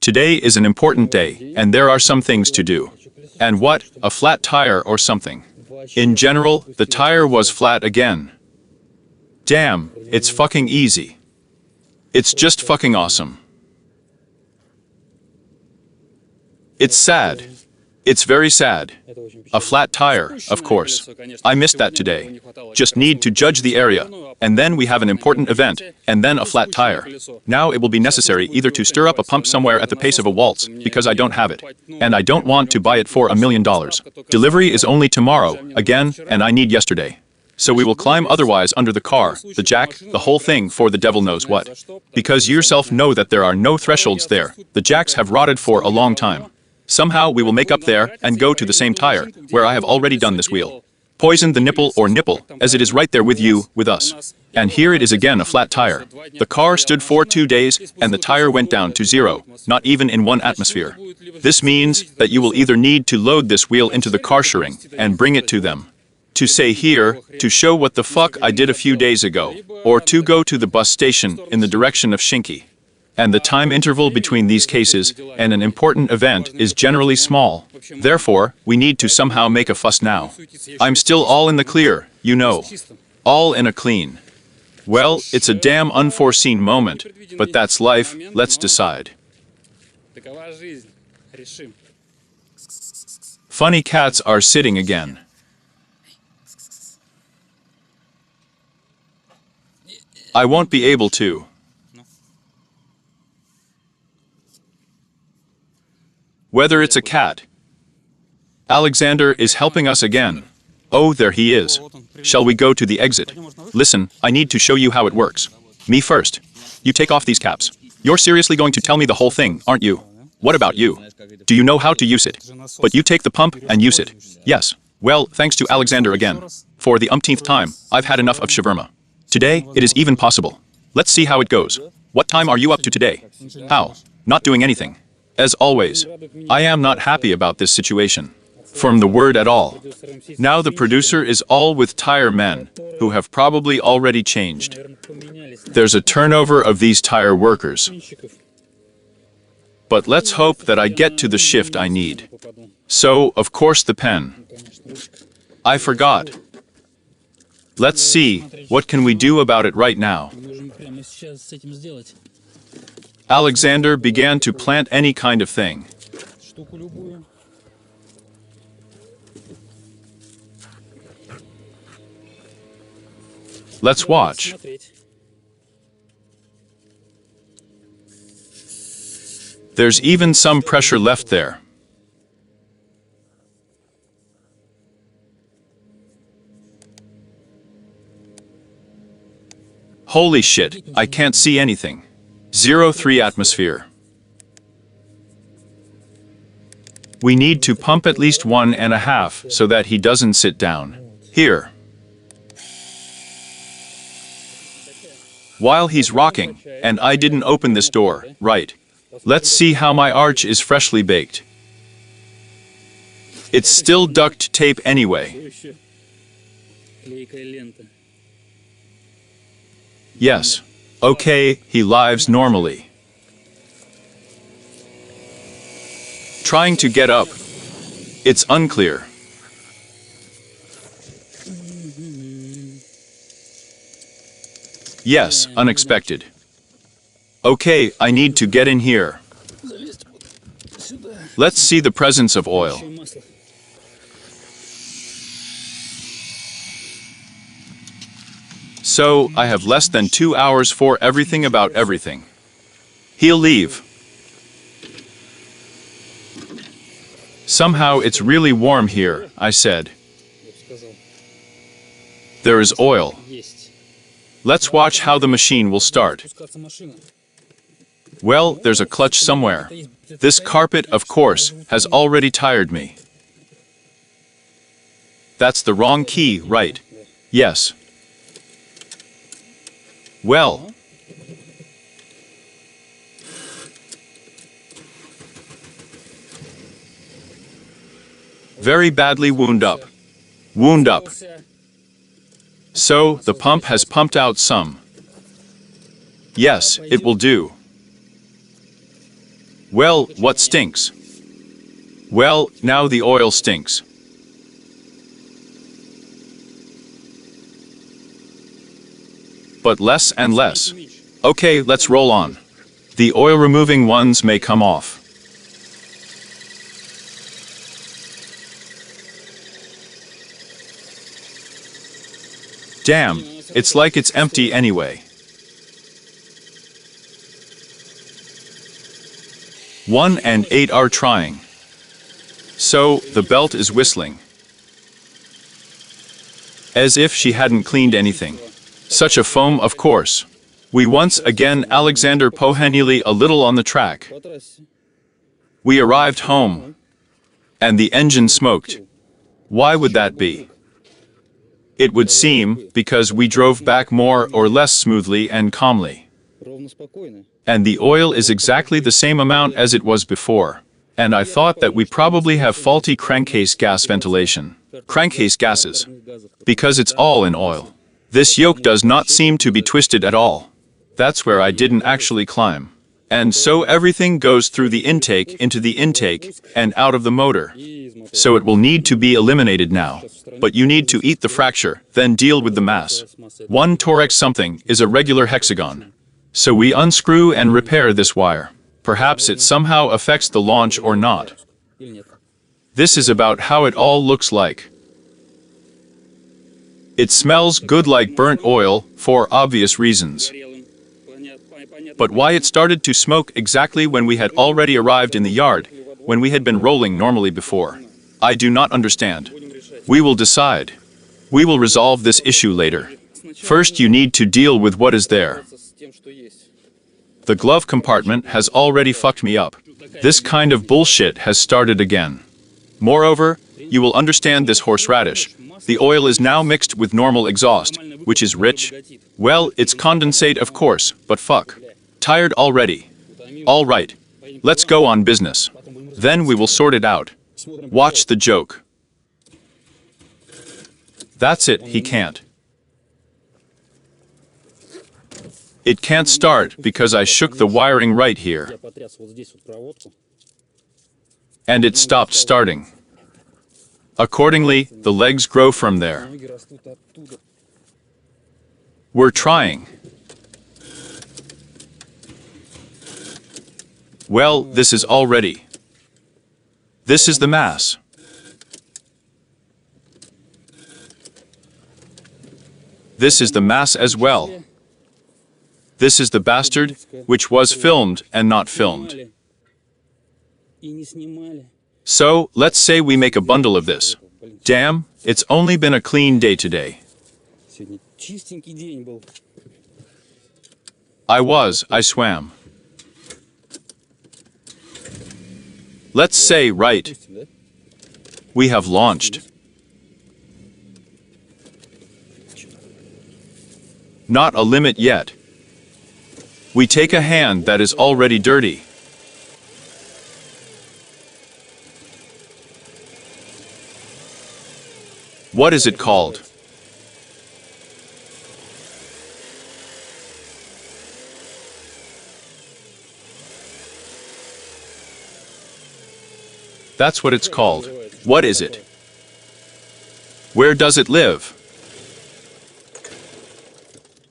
Today is an important day, and there are some things to do. And what? A flat tire or something. In general, the tire was flat again. Damn, it's fucking easy. It's just fucking awesome. It's sad. It's very sad. A flat tire, of course. I missed that today. Just need to judge the area, and then we have an important event, and then a flat tire. Now it will be necessary either to stir up a pump somewhere at the pace of a waltz, because I don't have it. And I don't want to buy it for $1 million. Delivery is only tomorrow, again, and I need yesterday. So we will climb otherwise under the car, the jack, the whole thing for the devil knows what. Because you yourself know that there are no thresholds there. The jacks have rotted for a long time. Somehow we will make up there and go to the same tire, where I have already done this wheel. Poison the nipple or nipple, as it is right there with you, with us. And here it is again, a flat tire. The car stood for 2 days, and the tire went down to 0, not even in 1 atmosphere. This means that you will either need to load this wheel into the car sharing and bring it to them. To say here, to show what the fuck I did a few days ago, or to go to the bus station in the direction of Shinki. And the time interval between these cases and an important event is generally small. Therefore, we need to somehow make a fuss now. I'm still all in the clear, you know. All in a clean. Well, it's a damn unforeseen moment, but that's life, let's decide. Funny cats are sitting again. I won't be able to. Whether it's a cat. Alexander is helping us again. Oh, there he is. Shall we go to the exit? Listen, I need to show you how it works. Me first. You take off these caps. You're seriously going to tell me the whole thing, aren't you? What about you? Do you know how to use it? But you take the pump and use it. Yes. Well, thanks to Alexander again. For the umpteenth time, I've had enough of shawarma. Today, it is even possible. Let's see how it goes. What time are you up to today? How? Not doing anything. As always, I am not happy about this situation. From the word at all. Now the producer is all with tire men, who have probably already changed. There's a turnover of these tire workers. But let's hope that I get to the shift I need. So, of course, the pen. I forgot. Let's see, what can we do about it right now? Alexander began to plant any kind of thing. Let's watch. There's even some pressure left there. Holy shit, I can't see anything. 0.3 atmosphere. We need to pump at least 1.5 so that he doesn't sit down. Here. While he's rocking, and I didn't open this door, right. Let's see how my arch is freshly baked. It's still duct tape anyway. Yes. Okay, he lives normally. Trying to get up. It's unclear. Yes, unexpected. Okay, I need to get in here. Let's see the presence of oil. So, I have less than 2 hours for everything about everything. He'll leave. Somehow it's really warm here, I said. There is oil. Let's watch how the machine will start. Well, there's a clutch somewhere. This carpet, of course, has already tired me. That's the wrong key, right? Yes. Well. Very badly wound up. Wound up. So, the pump has pumped out some. Yes, it will do. Well, what stinks? Well, now the oil stinks. But less and less. Okay, let's roll on. The oil-removing ones may come off. Damn, it's like it's empty anyway. 1 and 8 are trying. So, the belt is whistling. As if she hadn't cleaned anything. Such a foam, of course. We once again Alexander Pohanili a little on the track. We arrived home. And the engine smoked. Why would that be? It would seem because we drove back more or less smoothly and calmly. And the oil is exactly the same amount as it was before. And I thought that we probably have faulty crankcase gas ventilation. Crankcase gases. Because it's all in oil. This yoke does not seem to be twisted at all. That's where I didn't actually climb. And so everything goes through the intake into the intake and out of the motor. So it will need to be eliminated now. But you need to eat the fracture, then deal with the mass. 1 Torex something is a regular hexagon. So we unscrew and repair this wire. Perhaps it somehow affects the launch or not. This is about how it all looks like. It smells good like burnt oil, for obvious reasons. But why it started to smoke exactly when we had already arrived in the yard, when we had been rolling normally before, I do not understand. We will decide. We will resolve this issue later. First, you need to deal with what is there. The glove compartment has already fucked me up. This kind of bullshit has started again. Moreover, you will understand this horseradish. The oil is now mixed with normal exhaust, which is rich. Well, it's condensate of course, but fuck. Tired already. All right. Let's go on business. Then we will sort it out. Watch the joke. That's it, he can't. It can't start because I shook the wiring right here. And it stopped starting. Accordingly, the legs grow from there. We're trying. Well, this is already. This is the mass. This is the mass as well. This is the bastard, which was filmed and not filmed. So, let's say we make a bundle of this. Damn, it's only been a clean day today. I swam. Let's say, right. We have launched. Not a limit yet. We take a hand that is already dirty. What is it called? That's what it's called. What is it? Where does it live?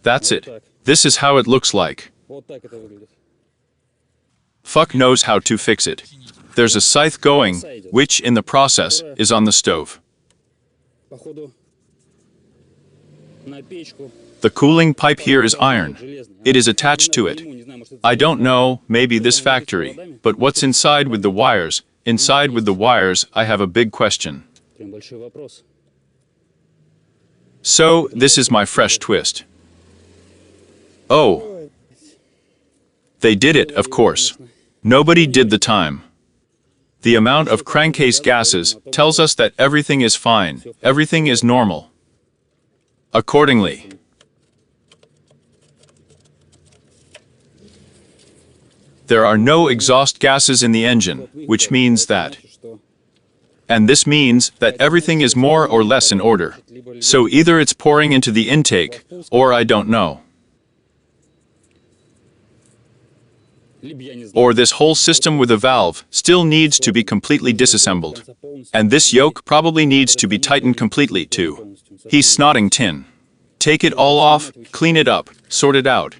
That's it. This is how it looks like. Fuck knows how to fix it. There's a scythe going, which in the process is on the stove. The cooling pipe here is iron. It is attached to it. I don't know, maybe this factory, but what's inside with the wires? Inside with the wires, I have a big question. So, this is my fresh twist. Oh. They did it, of course. Nobody did the time. The amount of crankcase gases tells us that everything is fine, everything is normal. Accordingly. There are no exhaust gases in the engine, which means that. And this means that everything is more or less in order. So either it's pouring into the intake, or I don't know. Or this whole system with a valve still needs to be completely disassembled. And this yoke probably needs to be tightened completely too. He's snotting tin. Take it all off, clean it up, sort it out.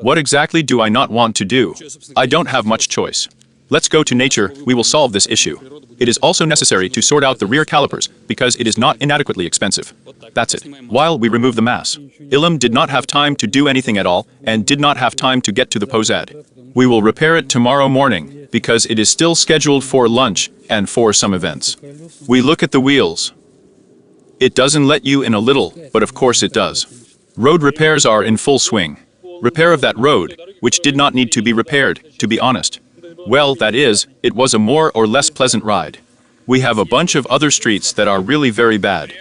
What exactly do I not want to do? I don't have much choice. Let's go to nature, we will solve this issue. It is also necessary to sort out the rear calipers, because it is not inadequately expensive. That's it. While we remove the mass. Ilham did not have time to do anything at all, and did not have time to get to the Passat. We will repair it tomorrow morning, because it is still scheduled for lunch and for some events. We look at the wheels. It doesn't let you in a little, but of course it does. Road repairs are in full swing. Repair of that road, which did not need to be repaired, to be honest. Well, that is, it was a more or less pleasant ride. We have a bunch of other streets that are really very bad.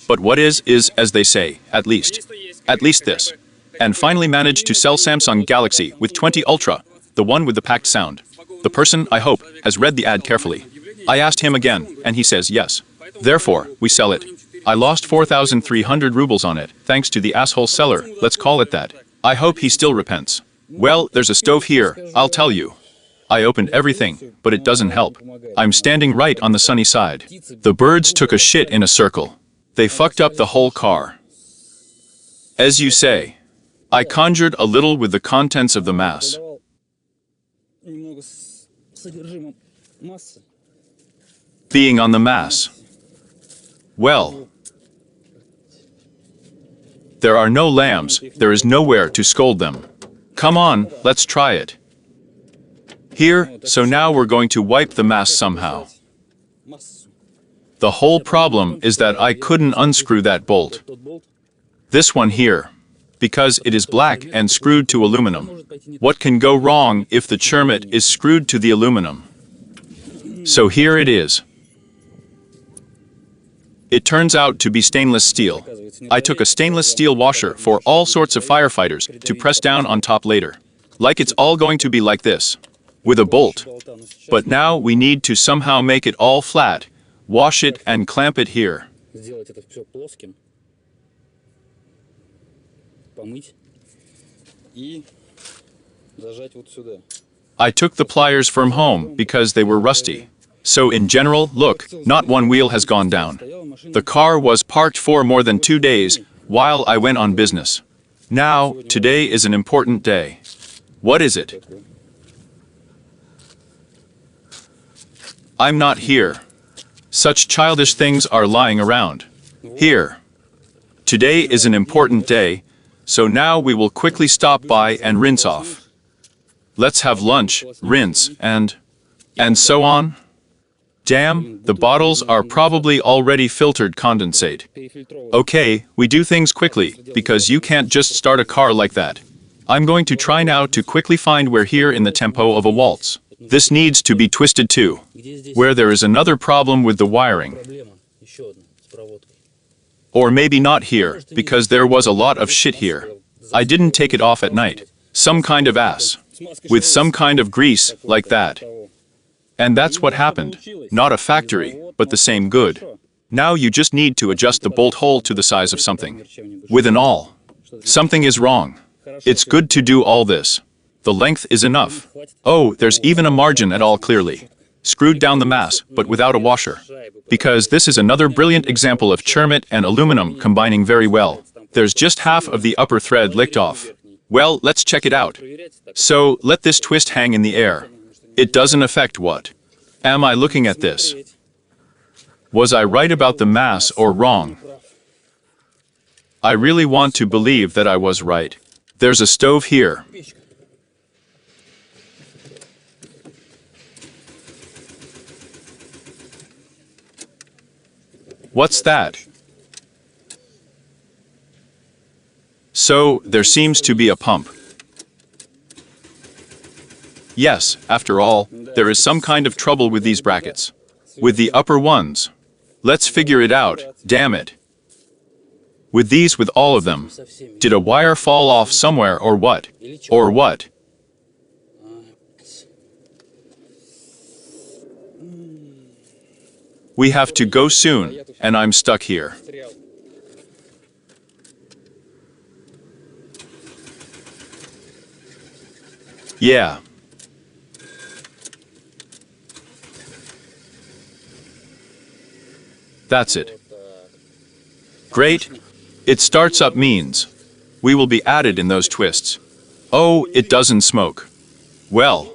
But what is, as they say, at least. At least this. And finally managed to sell Samsung Galaxy with 20 Ultra, the one with the packed sound. The person, I hope, has read the ad carefully. I asked him again, and he says yes. Therefore, we sell it. I lost 4,300 rubles on it, thanks to the asshole seller, let's call it that. I hope he still repents. Well, there's a stove here, I'll tell you. I opened everything, but it doesn't help. I'm standing right on the sunny side. The birds took a shit in a circle. They fucked up the whole car. As you say, I conjured a little with the contents of the mass. Being on the mass. Well, there are no lambs, there is nowhere to scold them. Come on, let's try it. Here, so now we're going to wipe the mass somehow. The whole problem is that I couldn't unscrew that bolt. This one here, because it is black and screwed to aluminum. What can go wrong if the chermet is screwed to the aluminum? So here it is. It turns out to be stainless steel. I took a stainless steel washer for all sorts of firefighters to press down on top later. Like it's all going to be like this. With a bolt. But now we need to somehow make it all flat, wash it and clamp it here. I took the pliers from home because they were rusty. So in general, look, not one wheel has gone down. The car was parked for more than 2 days while I went on business. Now, today is an important day. What is it? I'm not here. Such childish things are lying around. Here. Today is an important day, so now we will quickly stop by and rinse off. Let's have lunch, rinse, and so on. Damn, the bottles are probably already filtered condensate. Okay, we do things quickly, because you can't just start a car like that. I'm going to try now to quickly find where here in the tempo of a waltz. This needs to be twisted too, where there is another problem with the wiring. Or maybe not here, because there was a lot of shit here. I didn't take it off at night. Some kind of ass. With some kind of grease, like that. And that's what happened. Not a factory, but the same good. Now you just need to adjust the bolt hole to the size of something. With an awl. Something is wrong. It's good to do all this. The length is enough. Oh, there's even a margin at all clearly. Screwed down the mass, but without a washer. Because this is another brilliant example of chermet and aluminum combining very well. There's just half of the upper thread licked off. Well, let's check it out. So, let this twist hang in the air. It doesn't affect what? Am I looking at this? Was I right about the mass or wrong? I really want to believe that I was right. There's a stove here. What's that? So, there seems to be a pump. Yes, after all, there is some kind of trouble with these brackets. With the upper ones. Let's figure it out, damn it. With these, with all of them. Did a wire fall off somewhere or what? Or what? We have to go soon, and I'm stuck here. Yeah. That's it. Great. It starts up means we will be added in those twists. Oh, it doesn't smoke. Well.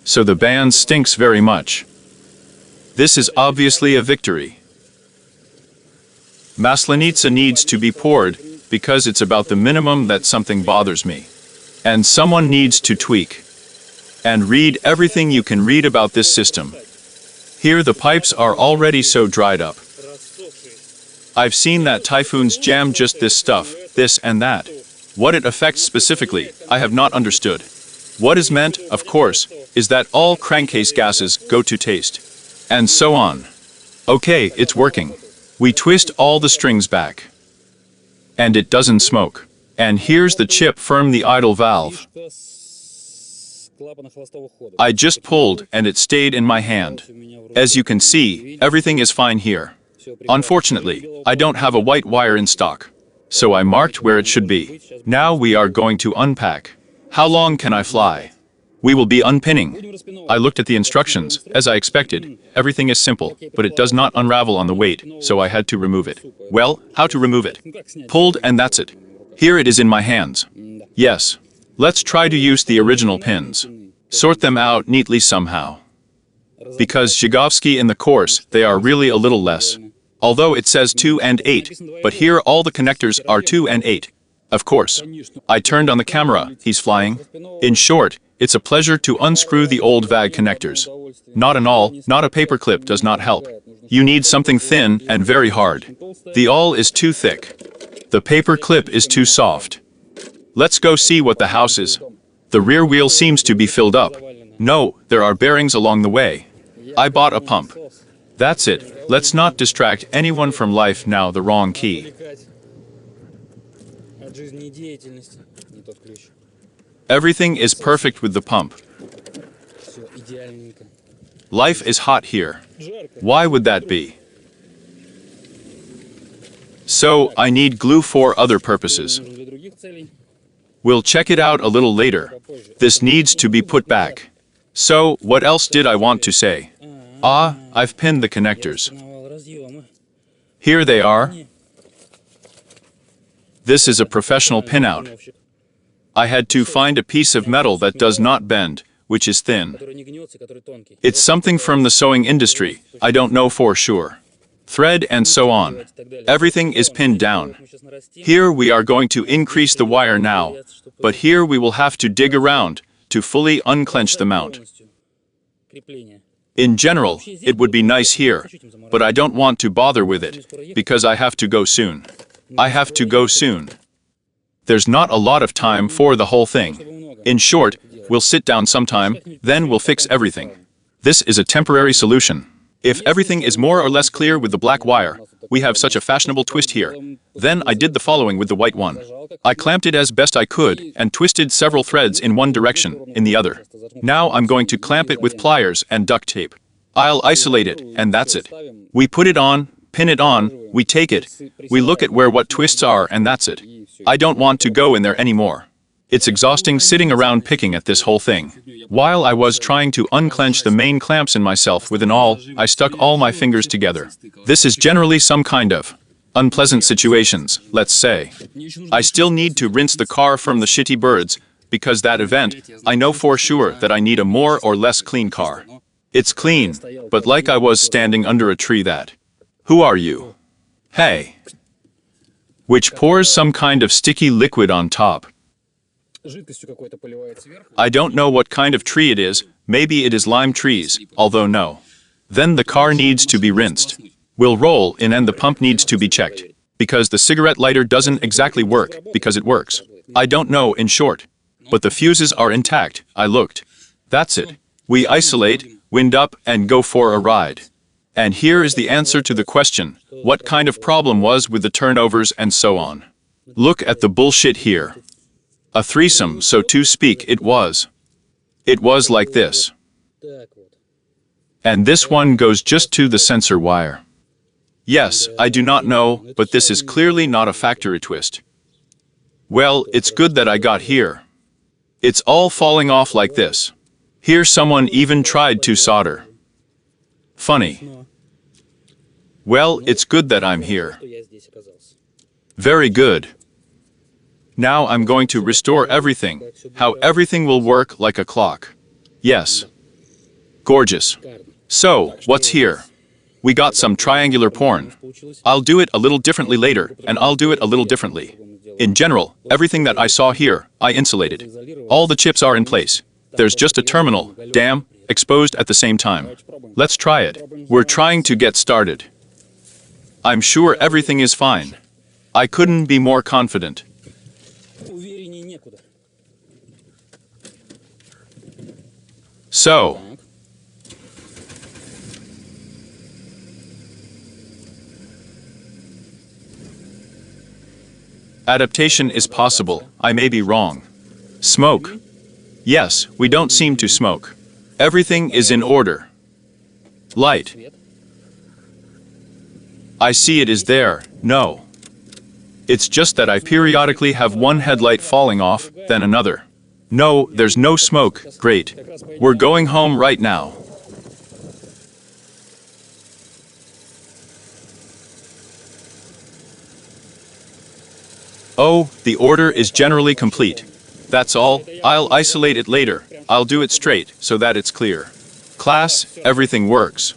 So the band stinks very much. This is obviously a victory. Maslenitsa needs to be poured because it's about the minimum that something bothers me. And someone needs to tweak. And read everything you can read about this system. Here the pipes are already so dried up. I've seen that typhoons jam just this stuff, this and that. What it affects specifically, I have not understood. What is meant, of course, is that all crankcase gases go to taste. And so on. Okay, it's working. We twist all the strings back. And it doesn't smoke. And here's the chip firm the idle valve. I just pulled and it stayed in my hand. As you can see, everything is fine here. Unfortunately, I don't have a white wire in stock. So I marked where it should be. Now we are going to unpack. How long can I fly? We will be unpinning. I looked at the instructions, as I expected. Everything is simple, but it does not unravel on the weight, so I had to remove it. Well, how to remove it? Pulled and that's it. Here it is in my hands. Yes. Let's try to use the original pins. Sort them out neatly somehow. Because Zhigovsky in the course, they are really a little less. Although it says 2 and 8, but here all the connectors are 2 and 8. Of course. I turned on the camera, he's flying. In short, it's a pleasure to unscrew the old VAG connectors. Not an awl, not a paperclip does not help. You need something thin and very hard. The awl is too thick. The paper clip is too soft. Let's go see what the house is. The rear wheel seems to be filled up. No, there are bearings along the way. I bought a pump. That's it. Let's not distract anyone from life now. The wrong key. Everything is perfect with the pump. Life is hot here. Why would that be? So, I need glue for other purposes. We'll check it out a little later. This needs to be put back. So, what else did I want to say? Ah, I've pinned the connectors. Here they are. This is a professional pinout. I had to find a piece of metal that does not bend, which is thin. It's something from the sewing industry, I don't know for sure. Thread and so on. Everything is pinned down. Here we are going to increase the wire now, but here we will have to dig around to fully unclench the mount. In general, it would be nice here, but I don't want to bother with it, because I have to go soon. I have to go soon. There's not a lot of time for the whole thing. In short, we'll sit down sometime, then we'll fix everything. This is a temporary solution. If everything is more or less clear with the black wire, we have such a fashionable twist here. Then I did the following with the white one. I clamped it as best I could and twisted several threads in one direction, in the other. Now I'm going to clamp it with pliers and duct tape. I'll isolate it, and that's it. We put it on, pin it on, we take it, we look at where what twists are, and that's it. I don't want to go in there anymore. It's exhausting sitting around picking at this whole thing. While I was trying to unclench the main clamps in myself with an awl, I stuck all my fingers together. This is generally some kind of unpleasant situations, let's say. I still need to rinse the car from the shitty birds, because that event, I know for sure that I need a more or less clean car. It's clean, but like I was standing under a tree that. Who are you? Hey. Which pours some kind of sticky liquid on top. I don't know what kind of tree it is, maybe it is lime trees, although no. Then the car needs to be rinsed. We'll roll in and the pump needs to be checked. Because the cigarette lighter doesn't exactly work, because it works. I don't know in short. But the fuses are intact, I looked. That's it. We isolate, wind up, and go for a ride. And here is the answer to the question, what kind of problem was with the turnovers and so on. Look at the bullshit here. A threesome, so to speak, it was. It was like this. And this one goes just to the sensor wire. Yes, I do not know, but this is clearly not a factory twist. Well, it's good that I got here. It's all falling off like this. Here someone even tried to solder. Funny. Well, it's good that I'm here. Very good. Now I'm going to restore everything, how everything will work like a clock. Yes. Gorgeous. So, what's here? We got some triangular porn. I'll do it a little differently later, and I'll do it a little differently. In general, everything that I saw here, I insulated. All the chips are in place. There's just a terminal, damn, exposed at the same time. Let's try it. We're trying to get started. I'm sure everything is fine. I couldn't be more confident. So, adaptation is possible, I may be wrong. Smoke? Yes, we don't seem to smoke. Everything is in order. Light? I see it is there, no. It's just that I periodically have one headlight falling off, then another. No, there's no smoke, great. We're going home right now. Oh, the order is generally complete. That's all, I'll isolate it later. I'll do it straight, so that it's clear. Class, everything works.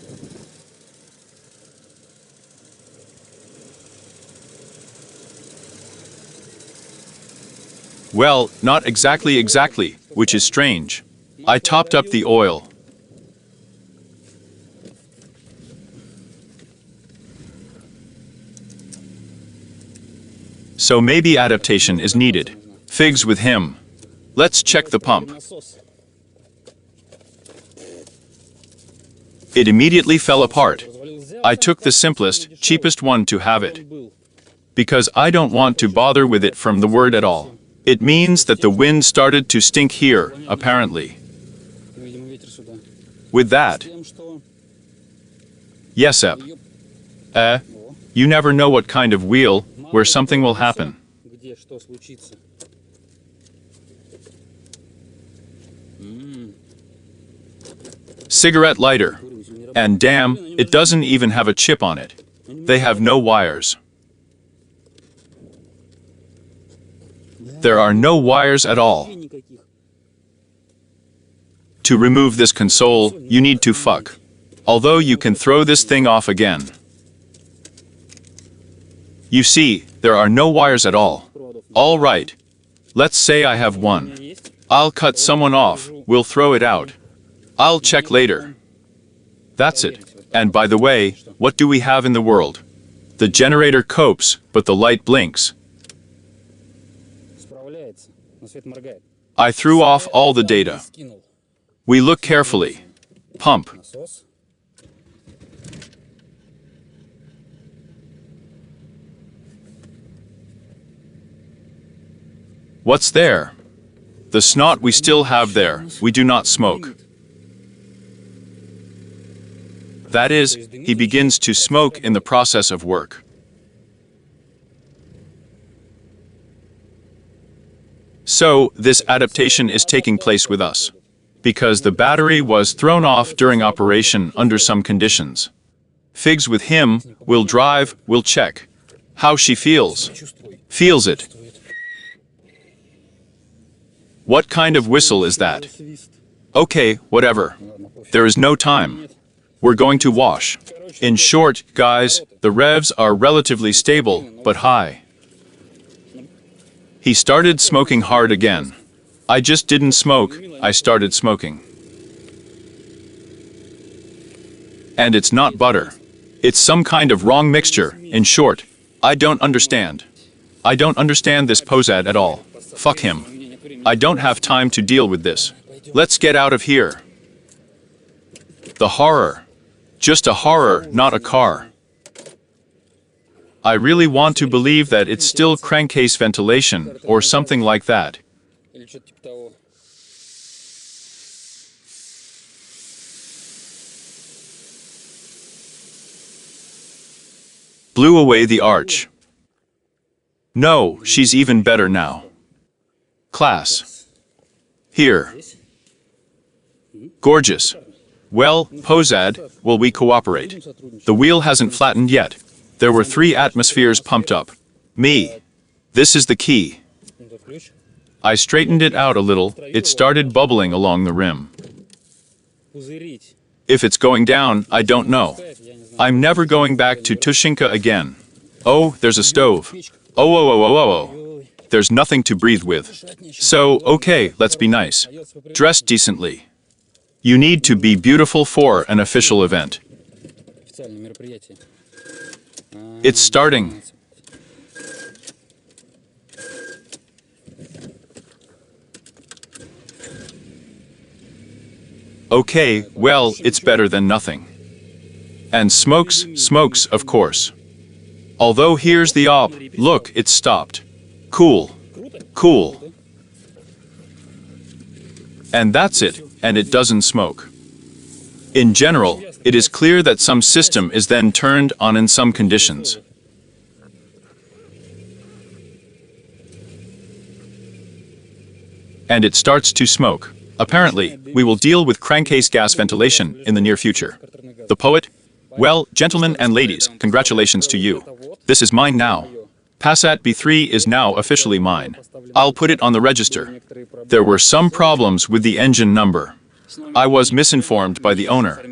Well, not exactly, which is strange. I topped up the oil. So maybe adaptation is needed. Figs with him. Let's check the pump. It immediately fell apart. I took the simplest, cheapest one to have it. Because I don't want to bother with it from the word at all. It means that the wind started to stink here, apparently. With that. Yes, Ep. You never know what kind of wheel, where something will happen. Cigarette lighter. And damn, it doesn't even have a chip on it. They have no wires. There are no wires at all. To remove this console, you need to fuck. Although you can throw this thing off again. You see, there are no wires at all. All right. Let's say I have one. I'll cut someone off, we'll throw it out. I'll check later. That's it. And by the way, what do we have in the world? The generator copes, but the light blinks. I threw off all the data. We look carefully. Pump. What's there? The snot we still have there. We do not smoke. That is, he begins to smoke in the process of work. So, this adaptation is taking place with us. Because the battery was thrown off during operation under some conditions. Figs with him, we'll drive, we'll check. How she feels. Feels it. What kind of whistle is that? Okay, whatever. There is no time. We're going to wash. In short, guys, the revs are relatively stable, but high. He started smoking hard again. I just didn't smoke, I started smoking. And it's not butter. It's some kind of wrong mixture, in short. I don't understand. I don't understand this Passat at all. Fuck him. I don't have time to deal with this. Let's get out of here. The horror. Just a horror, not a car. I really want to believe that it's still crankcase ventilation, or something like that. Blew away the arch. No, she's even better now. Class. Here. Gorgeous. Well, Passat, will we cooperate? The wheel hasn't flattened yet. There were 3 atmospheres pumped up. Me. This is the key. I straightened it out a little, it started bubbling along the rim. If it's going down, I don't know. I'm never going back to Tushinka again. Oh, there's a stove. Oh. There's nothing to breathe with. So, okay, let's be nice. Dress decently. You need to be beautiful for an official event. It's starting. Okay, well, it's better than nothing. And smokes, of course. Although here's the op, look, it's stopped. Cool. And that's it, and it doesn't smoke. In general, it is clear that some system is then turned on in some conditions. And it starts to smoke. Apparently, we will deal with crankcase gas ventilation in the near future. The poet? Well, gentlemen and ladies, congratulations to you. This is mine now. Passat B3 is now officially mine. I'll put it on the register. There were some problems with the engine number. I was misinformed by the owner.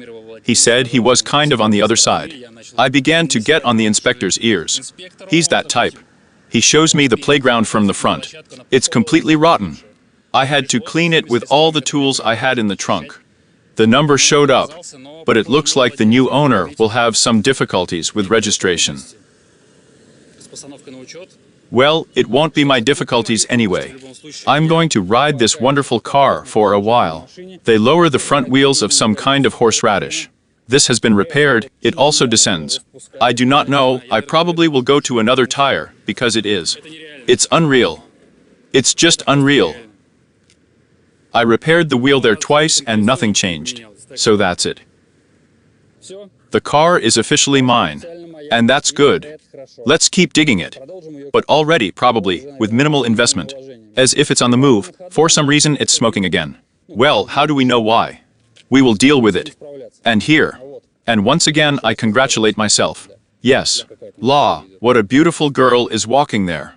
He said he was kind of on the other side. I began to get on the inspector's ears. He's that type. He shows me the playground from the front. It's completely rotten. I had to clean it with all the tools I had in the trunk. The number showed up, but it looks like the new owner will have some difficulties with registration. Well, it won't be my difficulties anyway. I'm going to ride this wonderful car for a while. They lower the front wheels of some kind of horseradish. This has been repaired, it also descends. I do not know, I probably will go to another tire, because it is. It's unreal. It's just unreal. I repaired the wheel there twice and nothing changed. So that's it. The car is officially mine. And that's good. Let's keep digging it. But already, probably, with minimal investment. As if it's on the move, for some reason it's smoking again. Well, how do we know why? We will deal with it. And here. And once again, I congratulate myself. Yes. La, what a beautiful girl is walking there.